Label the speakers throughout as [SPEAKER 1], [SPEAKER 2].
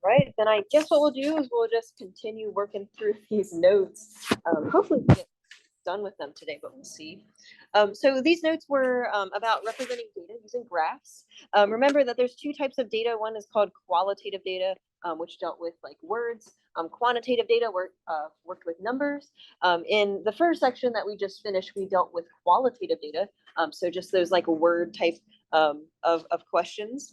[SPEAKER 1] right, then I guess what we'll do is we'll just continue working through these notes. Hopefully we get done with them today, but we'll see. So these notes were about representing data using graphs. Remember that there's two types of data. One is called qualitative data, which dealt with like words. Quantitative data worked with numbers. In the first section that we just finished, we dealt with qualitative data. So just those like word type of questions.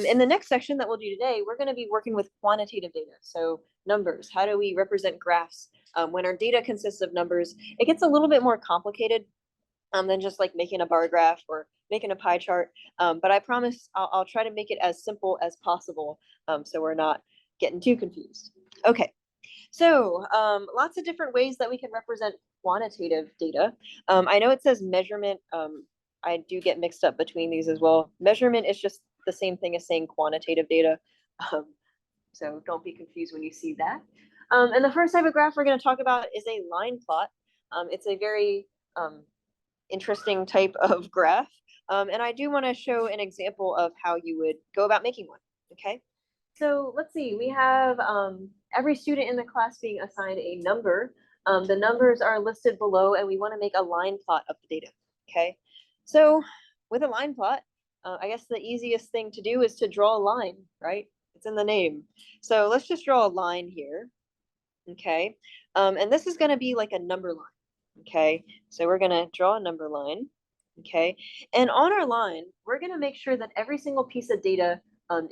[SPEAKER 1] In the next section that we'll do today, we're going to be working with quantitative data. So numbers, how do we represent graphs? When our data consists of numbers, it gets a little bit more complicated than just like making a bar graph or making a pie chart. But I promise I'll try to make it as simple as possible so we're not getting too confused. Okay, so lots of different ways that we can represent quantitative data. I know it says measurement. I do get mixed up between these as well. Measurement is just the same thing as saying quantitative data. So don't be confused when you see that. And the first type of graph we're going to talk about is a line plot. It's a very interesting type of graph. And I do want to show an example of how you would go about making one. Okay. So let's see, we have every student in the class being assigned a number. The numbers are listed below, and we want to make a line plot of the data. Okay. So with a line plot, I guess the easiest thing to do is to draw a line, right? It's in the name. So let's just draw a line here. Okay. And this is going to be like a number line. Okay. So we're going to draw a number line. Okay. And on our line, we're going to make sure that every single piece of data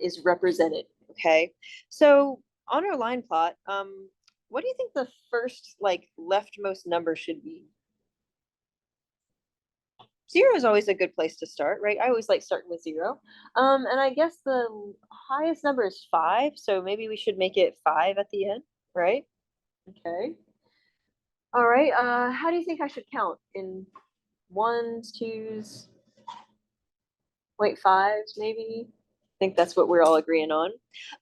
[SPEAKER 1] is represented. Okay. So on our line plot, what do you think the first like leftmost number should be? 0 is always a good place to start, right? I always like starting with 0. And I guess the highest number is 5. So maybe we should make it 5 at the end, right? Okay. All right. How do you think I should count? In 1s, 2s, 0.5s, maybe? I think that's what we're all agreeing on.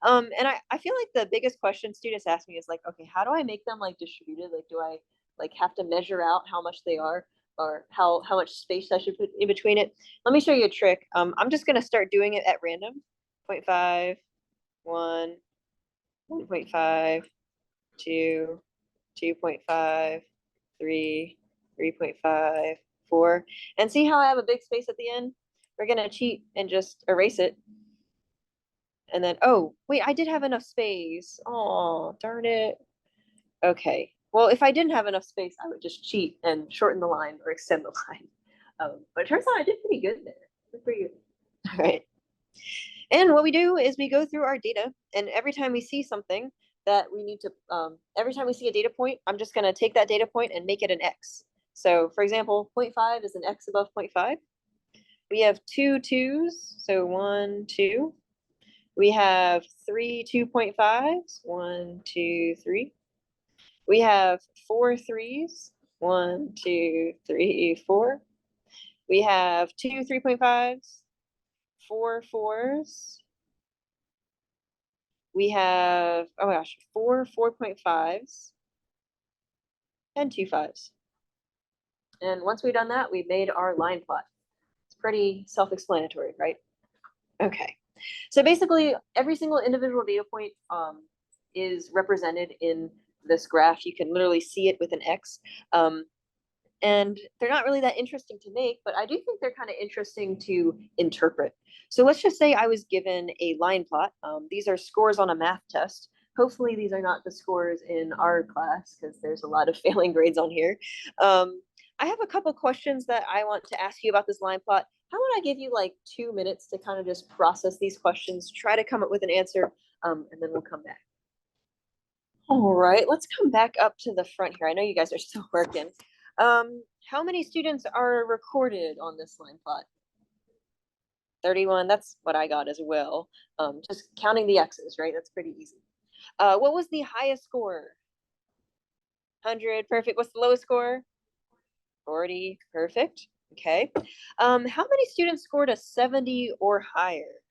[SPEAKER 1] And I feel like the biggest question students ask me is like, okay, how do I make them like distributed? Like, do I like have to measure out how much they are or how much space I should put in between it? Let me show you a trick. I'm just gonna start doing it at random. 0.5, 1, 1.5, 2, 2.5, 3, 3.5, 4. And see how I have a big space at the end? We're gonna cheat and just erase it. And then, oh, wait, I did have enough space. Oh, darn it. Okay. Well, if I didn't have enough space, I would just cheat and shorten the line or extend the line. But it turns out I did pretty good there. Did pretty good. All right. And what we do is we go through our data, and every time we see something that we need to, every time we see a data point, I'm just going to take that data point and make it an X. So for example, 0.5 is an X above 0.5. We have 2 2s, so 1, 2. We have 3 2.5s, 1, 2, 3. We have 4 3s, 1, 2, 3, 4. We have 2 3.5s, 4 4s. We have, oh my gosh, 4 4.5s, and 2 5s. And once we've done that, we've made our line plot. It's pretty self-explanatory, right? Okay. So basically, every single individual data point is represented in this graph. You can literally see it with an X. And they're not really that interesting to make, but I do think they're kind of interesting to interpret. So let's just say I was given a line plot. These are scores on a math test. Hopefully these are not the scores in our class because there's a lot of failing grades on here. I have a couple questions that I want to ask you about this line plot. How about I give you like 2 minutes to kind of just process these questions, try to come up with an answer, and then we'll come back. All right, let's come back up to the front here. I know you guys are still working. How many students are recorded on this line plot? 31, that's what I got as well. Just counting the X's, right? That's pretty easy. What was the highest score? 100, perfect. What's the lowest score? 40, perfect. Okay. How many students scored a 70 or higher?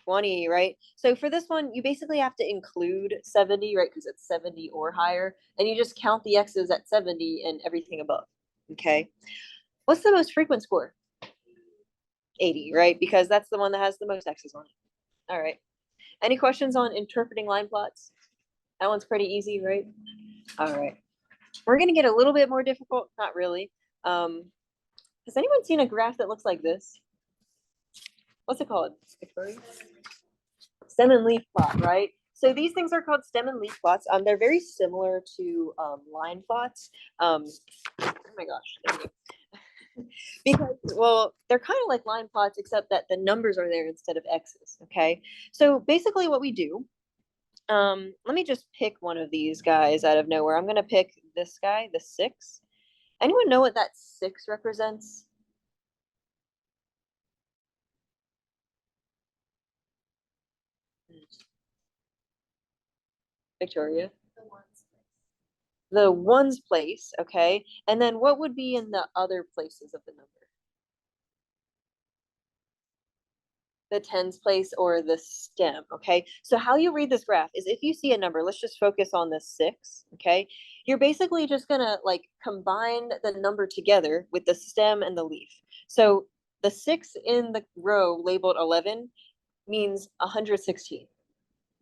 [SPEAKER 1] 20, right? So for this one, you basically have to include 70, right? Because it's 70 or higher. And you just count the X's at 70 and everything above. Okay. What's the most frequent score? 80, right? Because that's the one that has the most X's on it. All right. Any questions on interpreting line plots? That one's pretty easy, right? All right. We're going to get a little bit more difficult. Not really. Has anyone seen a graph that looks like this? What's it called, Victoria? Stem and leaf plot, right? So these things are called stem and leaf plots. They're very similar to line plots. Oh my gosh, there we go. Because, well, they're kind of like line plots, except that the numbers are there instead of X's, okay? So basically what we do, let me just pick one of these guys out of nowhere. I'm gonna pick this guy, the 6. Anyone know what that 6 represents? Victoria? The ones place, okay? And then what would be in the other places of the number? The tens place or the stem, okay? So how you read this graph is if you see a number, let's just focus on the 6, okay? You're basically just gonna like combine the number together with the stem and the leaf. So the 6 in the row labeled 11 means 116,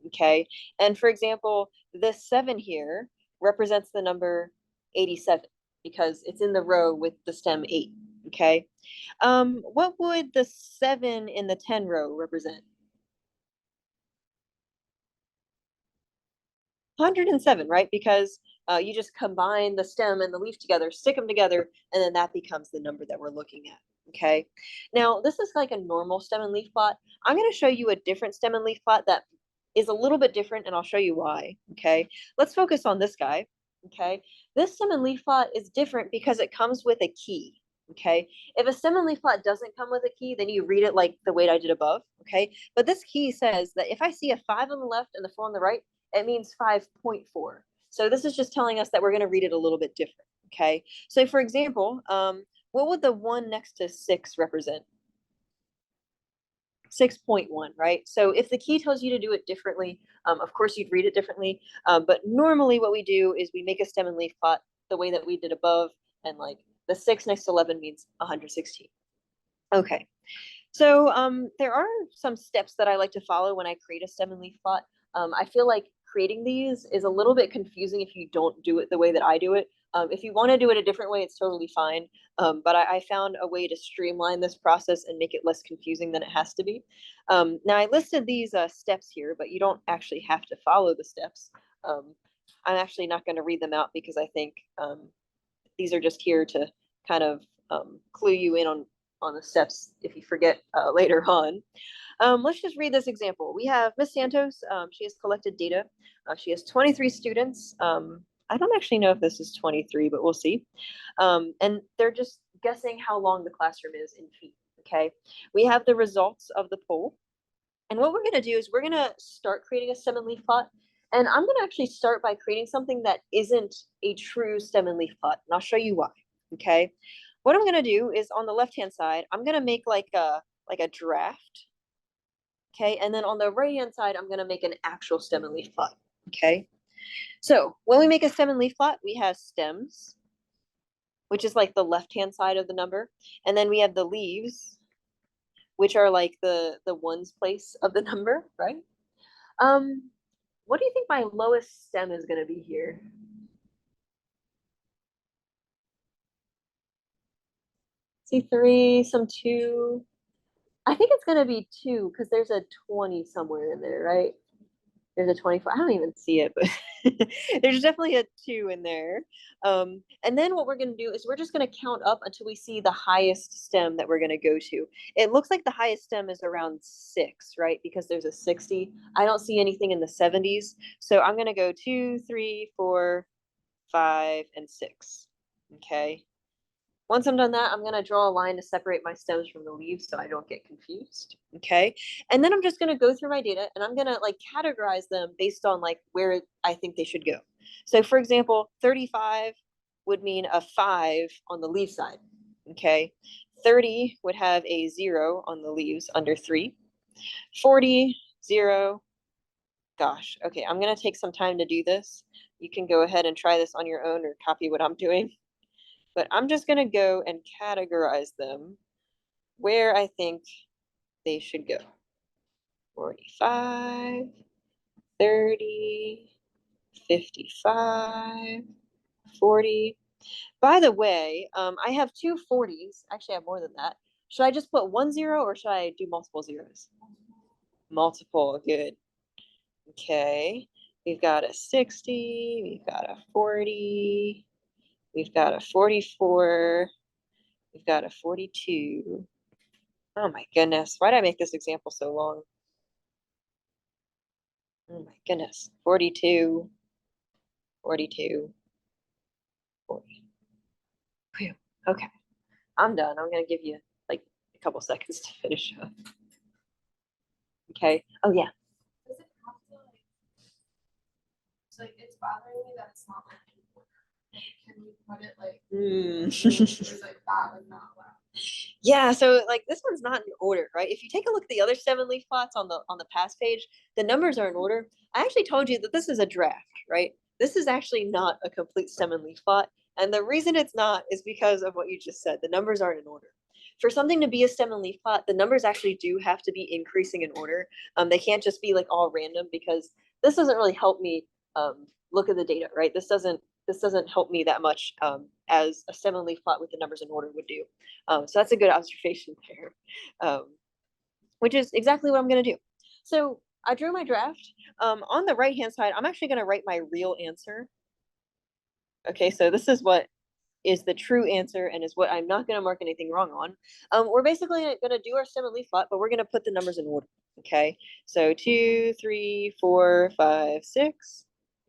[SPEAKER 1] okay? And for example, this 7 here represents the number 87 because it's in the row with the stem 8, okay? What would the 7 in the 10 row represent? 107, right? Because you just combine the stem and the leaf together, stick them together, and then that becomes the number that we're looking at. Okay. Now, this is like a normal stem and leaf plot. I'm going to show you a different stem and leaf plot that is a little bit different, and I'll show you why. Okay. Let's focus on this guy. Okay. This stem and leaf plot is different because it comes with a key. Okay. If a stem and leaf plot doesn't come with a key, then you read it like the way I did above. Okay. But this key says that if I see a 5 on the left and the 4 on the right, it means 5.4. So this is just telling us that we're going to read it a little bit different. Okay. So for example, what would the 1 next to 6 represent? 6.1, right? So if the key tells you to do it differently, of course you'd read it differently. But normally what we do is we make a stem and leaf plot the way that we did above, and like the 6 next to 11 means 116. Okay. So there are some steps that I like to follow when I create a stem and leaf plot. I feel like creating these is a little bit confusing if you don't do it the way that I do it. If you want to do it a different way, it's totally fine. But I found a way to streamline this process and make it less confusing than it has to be. Now, I listed these steps here, but you don't actually have to follow the steps. I'm actually not going to read them out because I think these are just here to kind of clue you in on the steps if you forget later on. Let's just read this example. We have Miss Santos. She has collected data. She has 23 students. I don't actually know if this is 23, but we'll see. And they're just guessing how long the classroom is in feet. Okay. We have the results of the poll. And what we're going to do is we're going to start creating a stem and leaf plot. And I'm going to actually start by creating something that isn't a true stem and leaf plot. And I'll show you why. Okay. What I'm going to do is on the left-hand side, I'm going to make like a draft. Okay. And then on the right-hand side, I'm going to make an actual stem and leaf plot. Okay. So when we make a stem and leaf plot, we have stems, which is like the left-hand side of the number. And then we have the leaves, which are like the ones place of the number, right? What do you think my lowest stem is going to be here? See 3, some 2. I think it's going to be 2 because there's a 20 somewhere in there, right? There's a 24. I don't even see it, but there's definitely a 2 in there. And then what we're going to do is we're just going to count up until we see the highest stem that we're going to go to. It looks like the highest stem is around 6, right? Because there's a 60. I don't see anything in the 70s. So I'm going to go 2, 3, 4, 5, and 6. Okay. Once I'm done that, I'm going to draw a line to separate my stems from the leaves so I don't get confused. Okay. And then I'm just going to go through my data and I'm going to like categorize them based on like where I think they should go. So for example, 35 would mean a 5 on the leaf side. Okay. 30 would have a 0 on the leaves under 3. 40, 0. Gosh. Okay. I'm going to take some time to do this. You can go ahead and try this on your own or copy what I'm doing. But I'm just going to go and categorize them where I think they should go. 45, 30, 55, 40. By the way, I have two 40s. Actually, I have more than that. Should I just put 1 0 or should I do multiple zeros? Multiple, good. Okay, we've got a 60, we've got a 40, we've got a 44, we've got a 42. Oh my goodness, why did I make this example so long? Oh my goodness, 42, 42, 40. Whew. Okay, I'm done. I'm gonna give you like a couple seconds to finish up. Okay, oh yeah.
[SPEAKER 2] Does it have to like, so like it's bothering me that it's not like in order. Like, can we put it like, it's like that would not allow.
[SPEAKER 1] Yeah, so like this one's not in order, right? If you take a look at the other 7-leaf plots on the past page, the numbers are in order. I actually told you that this is a draft, right? This is actually not a complete 7-leaf plot. And the reason it's not is because of what you just said. The numbers aren't in order. For something to be a 7-leaf plot, the numbers actually do have to be increasing in order. They can't just be like all random because this doesn't really help me look at the data, right? This doesn't help me that much as a 7-leaf plot with the numbers in order would do. So that's a good observation there, which is exactly what I'm going to do. So I drew my draft. On the right-hand side, I'm actually going to write my real answer. Okay, so this is what is the true answer and is what I'm not going to mark anything wrong on. We're basically going to do our 7-leaf plot, but we're going to put the numbers in order. Okay, so 2, 3, 4, 5, 6.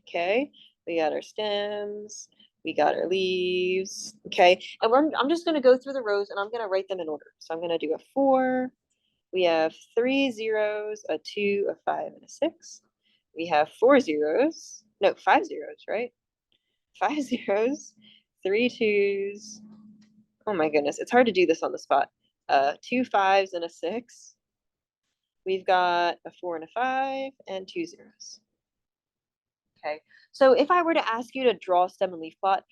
[SPEAKER 1] Okay, we got our stems, we got our leaves. Okay, and I'm just going to go through the rows and I'm going to write them in order. So I'm going to do a 4. We have 3 zeros, a 2, a 5, and a 6. We have 4 zeros. No, 5 zeros, right? 5 zeros, 3 2s. Oh my goodness, it's hard to do this on the spot. 2 5s and a 6. We've got a 4 and a 5 and 2 zeros. Okay, so if I were to ask you to draw a stem and leaf plot,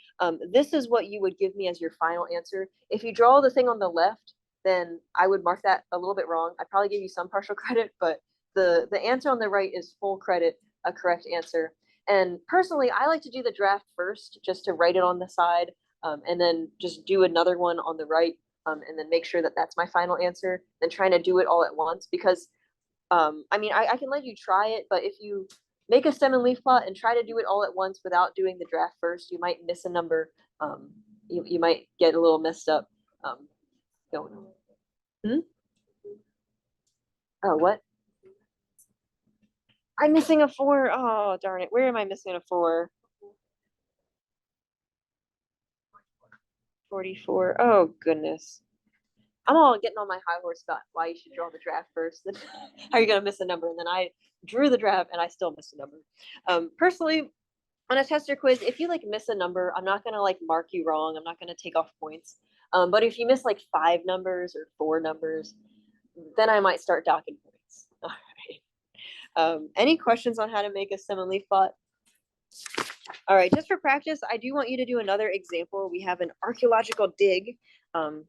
[SPEAKER 1] this is what you would give me as your final answer. If you draw the thing on the left, then I would mark that a little bit wrong. I'd probably give you some partial credit, but the answer on the right is full credit, a correct answer. And personally, I like to do the draft first just to write it on the side, and then just do another one on the right, and then make sure that that's my final answer, than trying to do it all at once. Because, I mean, I can let you try it, but if you make a stem and leaf plot and try to do it all at once without doing the draft first, you might miss a number. You might get a little messed up going on. Hmm? Oh, what? I'm missing a 4. Oh, darn it. Where am I missing a 4? 44. Oh, goodness. I'm all getting on my high horse about why you should draw the draft first. How are you going to miss a number? And then I drew the draft and I still missed a number. Personally, on a test or quiz, if you like miss a number, I'm not going to like mark you wrong. I'm not going to take off points. But if you miss like 5 numbers or 4 numbers, then I might start docking points. All right. Any questions on how to make a stem and leaf plot? All right, just for practice, I do want you to do another example. We have an archaeological dig,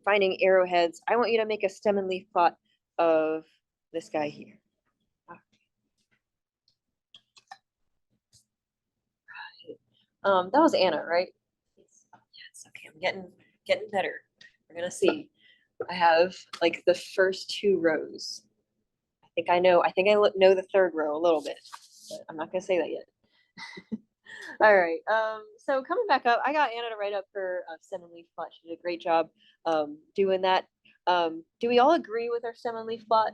[SPEAKER 1] finding arrowheads. I want you to make a stem and leaf plot of this guy here. That was Anna, right? Yes. Okay, I'm getting better. We're gonna see. I have like the first 2 rows. I think I know the 3rd row a little bit, but I'm not gonna say that yet. All right. So coming back up, I got Anna to write up her stem and leaf plot. She did a great job doing that. Do we all agree with our stem and leaf plot?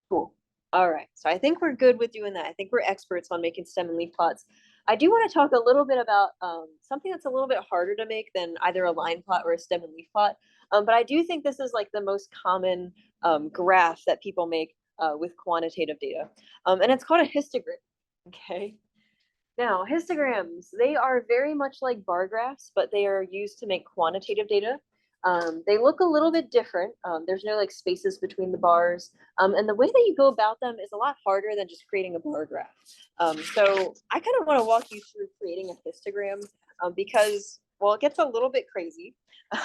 [SPEAKER 1] Cool. All right. So I think we're good with doing that. I think we're experts on making stem and leaf plots. I do want to talk a little bit about something that's a little bit harder to make than either a line plot or a stem and leaf plot. But I do think this is like the most common graph that people make with quantitative data. And it's called a histogram. Okay. Now, histograms, they are very much like bar graphs, but they are used to make quantitative data. They look a little bit different. There's no like spaces between the bars. And the way that you go about them is a lot harder than just creating a bar graph. So I kind of want to walk you through creating a histogram because, well, it gets a little bit crazy.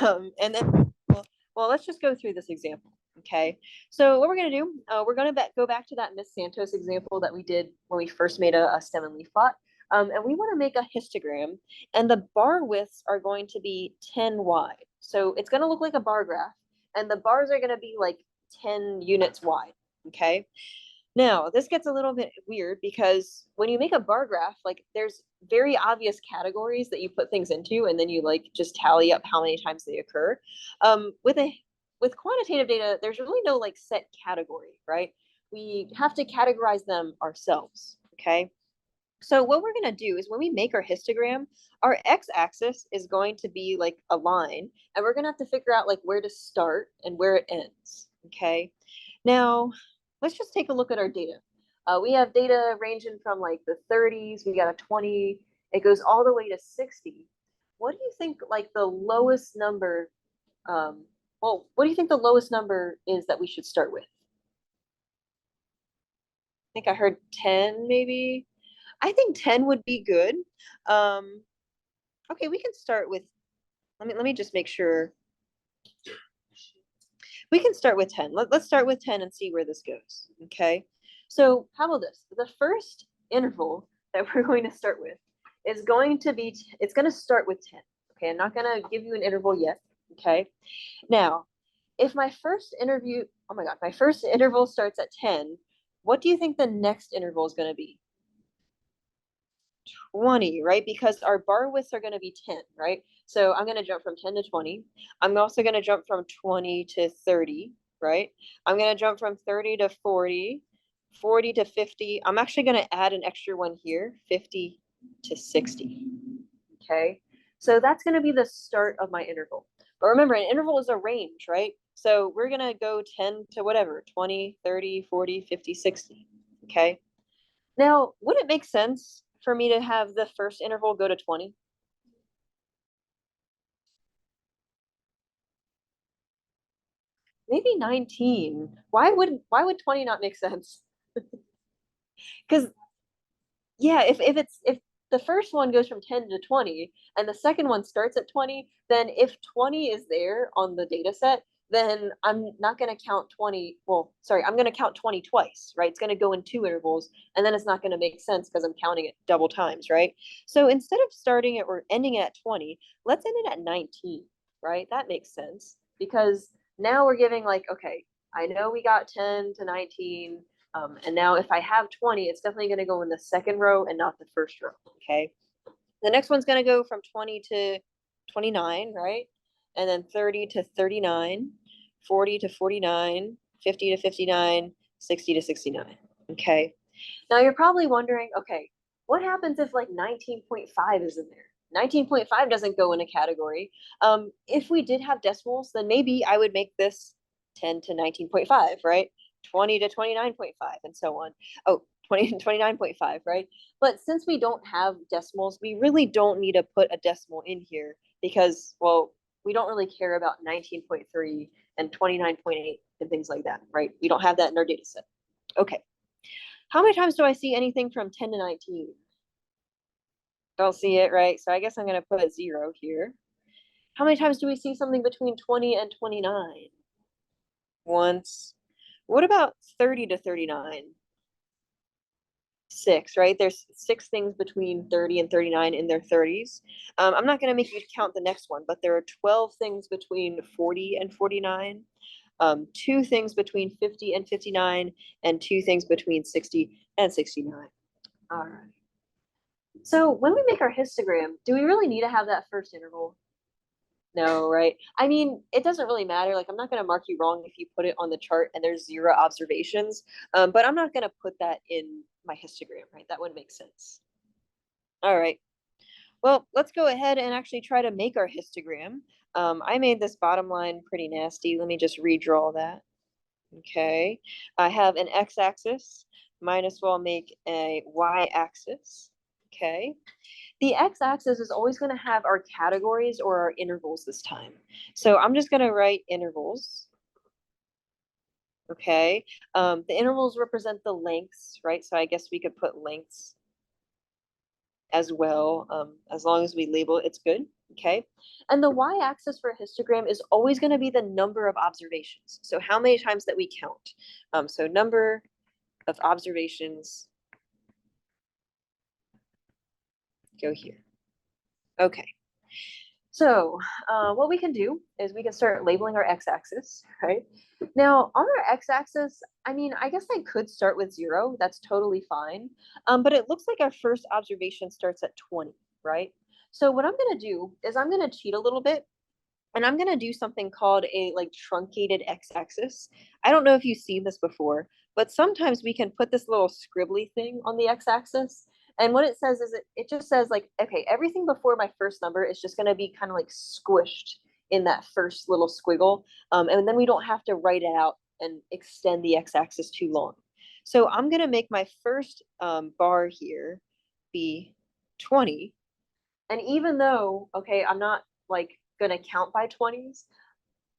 [SPEAKER 1] And then, well, let's just go through this example. Okay, so what we're gonna do, we're gonna go back to that Miss Santos example that we did when we first made a stem and leaf plot. And we wanna make a histogram, and the bar widths are going to be 10 wide. So it's gonna look like a bar graph, and the bars are gonna be like 10 units wide, okay? Now, this gets a little bit weird because when you make a bar graph, like there's very obvious categories that you put things into, and then you like just tally up how many times they occur. With quantitative data, there's really no like set category, right? We have to categorize them ourselves, okay? So what we're gonna do is when we make our histogram, our x-axis is going to be like a line, and we're gonna have to figure out like where to start and where it ends, okay? Now, let's just take a look at our data. We have data ranging from like the 30s, we got a 20, it goes all the way to 60. What do you think like the lowest number, what do you think the lowest number is that we should start with? I think I heard 10 maybe. I think 10 would be good. Um, okay, we can start with, let me just make sure. We can start with 10. Let's start with 10 and see where this goes, okay? So how about this? The first interval that we're going to start with is going to be, it's going to start with 10, okay? I'm not going to give you an interval yet, okay? Now, if my first interview, oh my God, my first interval starts at 10, what do you think the next interval is going to be? 20, right? Because our bar widths are going to be 10, right? So I'm going to jump from 10 to 20. I'm also going to jump from 20 to 30, right? I'm going to jump from 30 to 40, 40 to 50. I'm actually going to add an extra one here, 50 to 60. Okay. So that's going to be the start of my interval. But remember, an interval is a range, right? So we're going to go 10 to whatever, 20, 30, 40, 50, 60. Okay. Now, would it make sense for me to have the first interval go to 20? Maybe 19. Why would 20 not make sense? Because yeah, if the first one goes from 10 to 20 and the second one starts at 20, then if 20 is there on the data set, then I'm not going to count 20. Well, sorry, I'm going to count 20 twice, right? It's going to go in two intervals, and then it's not going to make sense because I'm counting it double times, right? So instead of starting it or ending it at 20, let's end it at 19, right? That makes sense because now we're giving like, okay, I know we got 10 to 19. And now if I have 20, it's definitely going to go in the second row and not the first row, okay? The next one's going to go from 20 to 29, right? And then 30 to 39, 40 to 49, 50 to 59, 60 to 69, okay? Now you're probably wondering, okay, what happens if like 19.5 is in there? 19.5 doesn't go in a category. If we did have decimals, then maybe I would make this 10 to 19.5, right? 20 to 29.5 and so on. Oh, 20 to 29.5, right? But since we don't have decimals, we really don't need to put a decimal in here because, well, we don't really care about 19.3 and 29.8 and things like that, right? We don't have that in our data set. Okay. How many times do I see anything from 10 to 19? Don't see it, right? So I guess I'm going to put a 0 here. How many times do we see something between 20 and 29? Once. What about 30 to 39? 6, right? There's 6 things between 30 and 39 in their 30s. I'm not going to make you count the next one, but there are 12 things between 40 and 49, 2 things between 50 and 59, and 2 things between 60 and 69. All right. So when we make our histogram, do we really need to have that first interval? No, right? I mean, it doesn't really matter. Like, I'm not going to mark you wrong if you put it on the chart and there's 0 observations, but I'm not going to put that in my histogram, right? That wouldn't make sense. All right. Well, let's go ahead and actually try to make our histogram. I made this bottom line pretty nasty. Let me just redraw that. Okay. I have an x-axis. Might as well make a y-axis. Okay. The x-axis is always going to have our categories or our intervals this time. So I'm just going to write intervals. Okay. The intervals represent the lengths, right? So I guess we could put lengths. as well. As long as we label it, it's good. Okay. And the y-axis for a histogram is always going to be the number of observations. So how many times that we count. So number of observations go here. Okay. So what we can do is we can start labeling our x-axis, right? Now on our x-axis, I mean, I guess I could start with 0. That's totally fine. But it looks like our first observation starts at 20, right? So what I'm going to do is I'm going to cheat a little bit. And I'm going to do something called a like truncated x-axis. I don't know if you've seen this before, but sometimes we can put this little scribbly thing on the x-axis. And what it says is it just says like, okay, everything before my first number is just going to be kind of like squished in that first little squiggle. And then we don't have to write it out and extend the x-axis too long. So I'm going to make my first bar here be 20. And even though, okay, I'm not like going to count by 20s,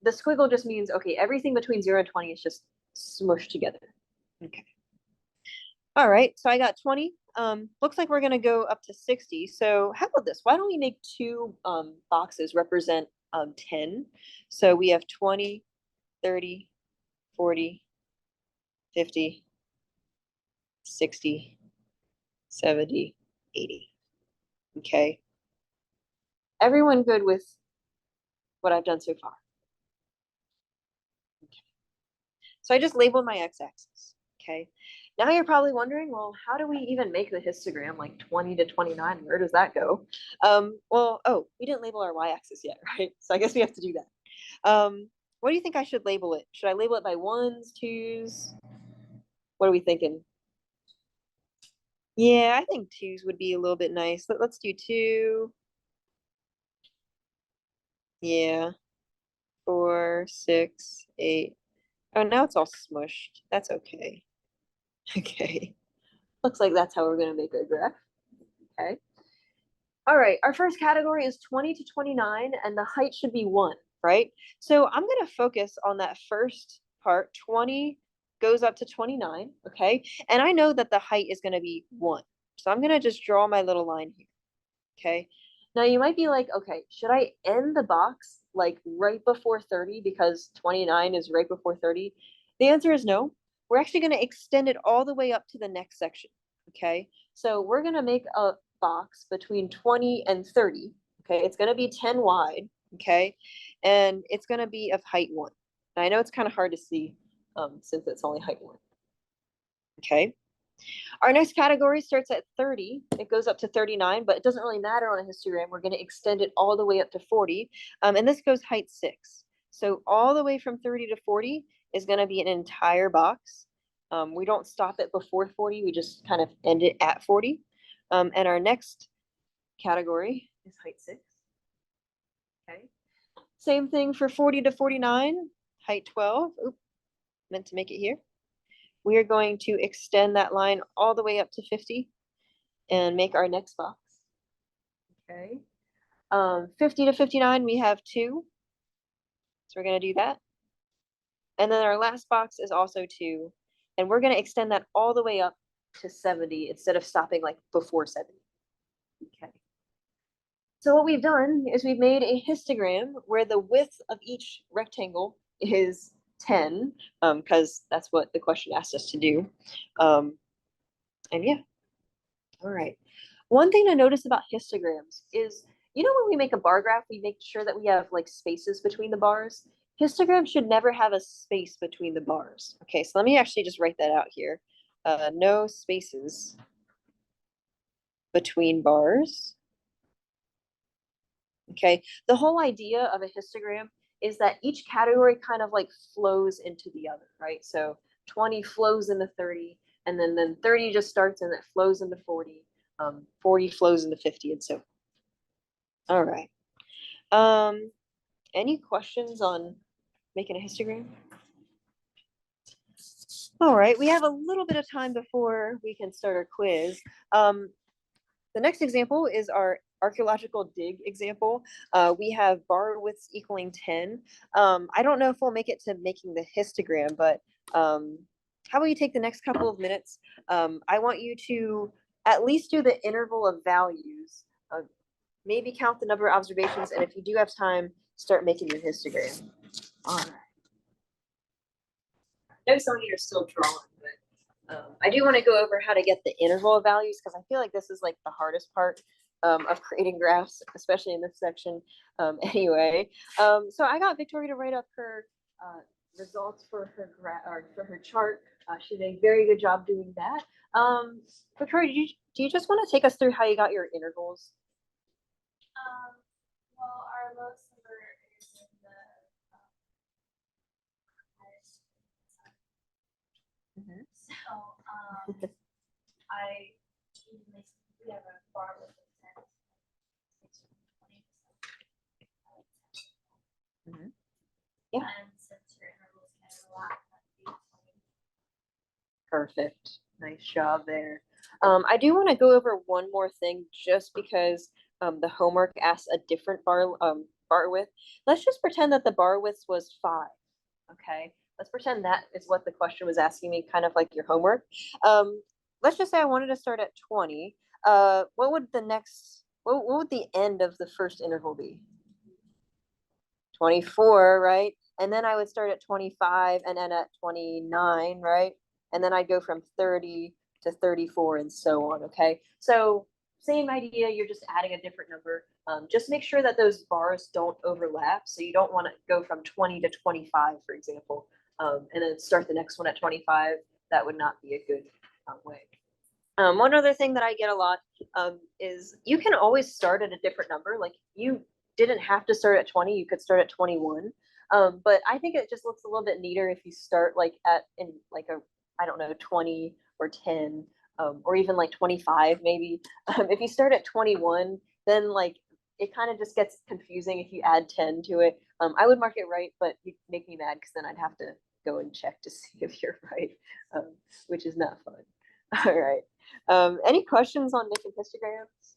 [SPEAKER 1] the squiggle just means, okay, everything between 0 and 20 is just smushed together. Okay. All right, so I got 20. Looks like we're going to go up to 60. So how about this? Why don't we make two boxes represent 10? So we have 20, 30, 40, 50, 60, 70, 80. Okay. Everyone good with what I've done so far? Okay. So I just labeled my x-axis. Okay. Now you're probably wondering, well, how do we even make the histogram like 20 to 29? Where does that go? We didn't label our y-axis yet, right? So I guess we have to do that. What do you think I should label it? Should I label it by 1s, 2s? What are we thinking? Yeah, I think 2s would be a little bit nice. Let's do 2. Yeah. 4, 6, 8. Oh, now it's all smushed. That's okay. Okay. Looks like that's how we're going to make our graph. Okay. All right. Our first category is 20 to 29, and the height should be 1, right? So I'm going to focus on that first part. 20 goes up to 29, okay? And I know that the height is going to be 1. So I'm going to just draw my little line here, okay? Now you might be like, okay, should I end the box like right before 30 because 29 is right before 30? The answer is no. We're actually going to extend it all the way up to the next section, okay? So we're going to make a box between 20 and 30, okay? It's going to be 10 wide, okay? And it's going to be of height 1. And I know it's kind of hard to see since it's only height 1, okay? Our next category starts at 30. It goes up to 39, but it doesn't really matter on a histogram. We're going to extend it all the way up to 40. And this goes height 6. So all the way from 30 to 40 is going to be an entire box. We don't stop it before 40. We just kind of end it at 40. And our next category is height 6. Okay. Same thing for 40 to 49, height 12. Oop, meant to make it here. We are going to extend that line all the way up to 50 and make our next box. Okay. 50 to 59, we have 2. So we're going to do that. And then our last box is also 2. And we're going to extend that all the way up to 70 instead of stopping like before 70. Okay. So what we've done is we've made a histogram where the width of each rectangle is 10, because that's what the question asked us to do. And yeah, all right. One thing to notice about histograms is, you know, when we make a bar graph, we make sure that we have like spaces between the bars. Histograms should never have a space between the bars. Okay, so let me actually just write that out here. No spaces between bars. Okay, the whole idea of a histogram is that each category kind of like flows into the other, right? So 20 flows into 30, and then 30 just starts and it flows into 40. 40 flows into 50, and so. All right. Any questions on making a histogram? All right, we have a little bit of time before we can start our quiz. The next example is our archaeological dig example. We have bar widths equaling 10. I don't know if we'll make it to making the histogram, but how about you take the next couple of minutes? I want you to at least do the interval of values. Maybe count the number of observations, and if you do have time, start making your histogram. All right. I know some of you are still drawing, but I do want to go over how to get the interval of values because I feel like this is like the hardest part of creating graphs, especially in this section. Anyway, so I got Victoria to write up her results for her for her chart. She did a very good job doing that. Victoria, do you just want to take us through how you got your intervals?
[SPEAKER 2] Well, our lowest number is in the highest. So I we have a bar with a 10.
[SPEAKER 1] Yeah.
[SPEAKER 2] And since your intervals can overlap, that'd be 20.
[SPEAKER 1] Perfect. Nice job there. I do want to go over one more thing just because the homework asks a different bar width. Let's just pretend that the bar width was 5. Okay. Let's pretend that is what the question was asking me, kind of like your homework. Let's just say I wanted to start at 20. What would what would the end of the first interval be? 24, right? And then I would start at 25 and then at 29, right? And then I'd go from 30 to 34 and so on, okay? So same idea, you're just adding a different number. Just make sure that those bars don't overlap. So you don't want to go from 20 to 25, for example, and then start the next one at 25. That would not be a good way. One other thing that I get a lot is you can always start at a different number. Like you didn't have to start at 20, you could start at 21. But I think it just looks a little bit neater if you start like in like a, I don't know, 20 or 10, or even like 25 maybe. If you start at 21, then like it kind of just gets confusing if you add 10 to it. I would mark it right, but you'd make me mad because then I'd have to go and check to see if you're right, which is not fun. All right. Any questions on making histograms?